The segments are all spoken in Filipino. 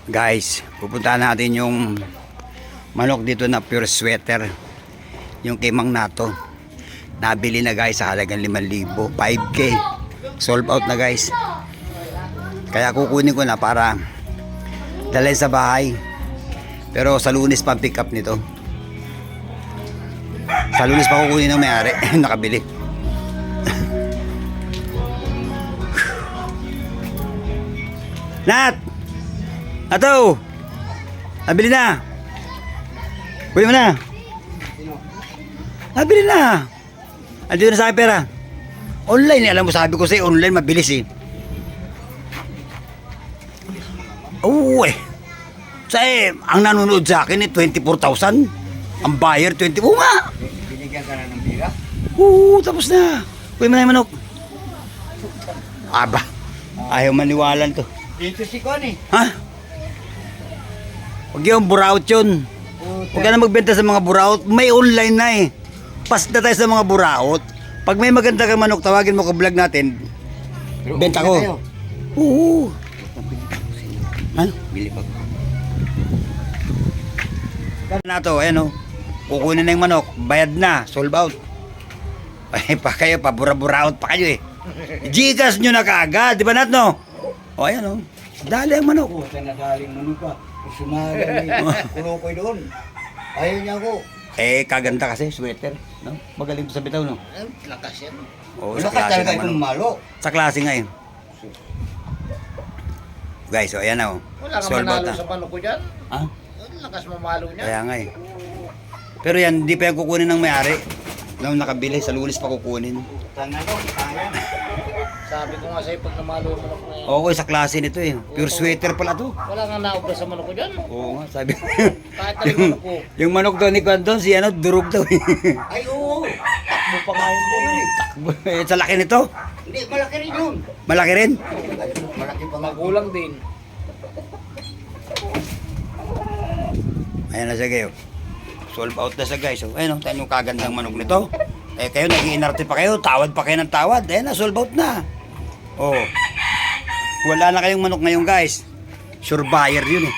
Guys, pupuntahan natin yung manok dito na pure sweater. Yung kay Mang Nato. Nabili na guys sa halagang 5,000. 5K. Sold out na guys. Kaya kukunin ko na para dalhin sa bahay. Pero sa Lunes pa pick up nito. Sa Lunes pa kukunin ng may-ari. Nakabili. Nat! Ato! Nabili na! Kunin mo na! Nabili na! Andito na sa akin pera. Online, alam mo sabi ko sa'yo, online mabilis eh. Oo eh. Sa'yo, ang nanonood sa akin eh, 24,000. Ang buyer, 20. Oo nga! Binigyan ka na ng bira? Oo, tapos na. Kunin mo na yung manok. Aba, ayaw maniwalan to. Dito si Connie. Ha? Huwag yung buraut yun. Huwag ka na magbenta sa mga buraut. May online na eh. Pas na tayo sa mga buraut. Pag may maganda kang manok, tawagin mo ko vlog natin. Benta ko. Oo. Ano? Bili pa. Na to, ayan o. Kukunin na yung manok. Bayad na. Sold out. Ay, pa kayo, pabura-buraut pa kayo eh. Gcash nyo na kaagad. Di ba Nat, no? O, ayan o. Dali ang manok. Puta na daling manok ka. Sumaga ni Kunokoy doon. Ayaw niya ako. Eh, kaganda kasi, sweater. No? Magaling to sa bitaw, no? Lakas yan. Oo, Lakas talaga itong malo. Sa klase nga yun. Guys, o, ayan na o. Wala kang Sold out manalo na. sa manok ko dyan. Ha? Ang lakas mamalo niya. Kaya nga eh. Pero yan, hindi pa yan kukunin ng may-ari. Nung nakabili, sa Lunes pa kukunin. Sana no, sayang. Sabi ko nga sa'yo pag namalo yung manok na yan. Oo, sa klase nito eh. Pure sweater pala to. Wala nga naubra sa manok ko dyan. Oo nga, sabi ko. Kahit na yung manok ko. Yung manok daw ni Quanton, si ano, durog daw eh. Ay oo. Takbo pa nga yun doon eh. Eh, sa laki nito, Hindi, malaki rin yun. malaki rin. Ay, malaki pa nga. Magulang din. Ayan na siya kayo. Sold out na siya guys. So, ayun, tayo yung kagandang manok nito. Eh kayo, nag-iinarte pa kayo, tawad pa kayo ng tawad. Ayan na, sold out na. Oh. Wala na kayong manok ngayon guys. Sure buyer yun eh.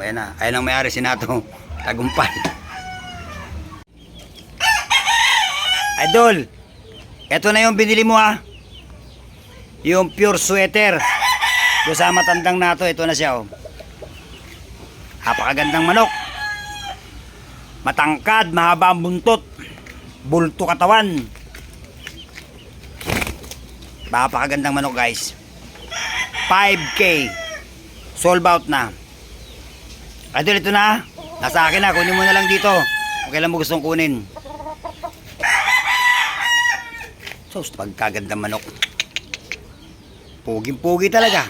Ayan na, ayan ang may-ari si Nato. Tagumpay. Idol, eto na yung binili mo ha. Yung pure sweater. Doon sa matandang Nato, ito na siya oh. Napakagandang manok. Matangkad, mahaba ang buntot. Bulto katawan. Napakagandang manok guys. 5K. Sold out na. Idol, ito na. Nasa akin na. Kunin mo na lang dito. Kung kailan mo gustong kunin. So, pagkagandang manok. Puging-pugi talaga.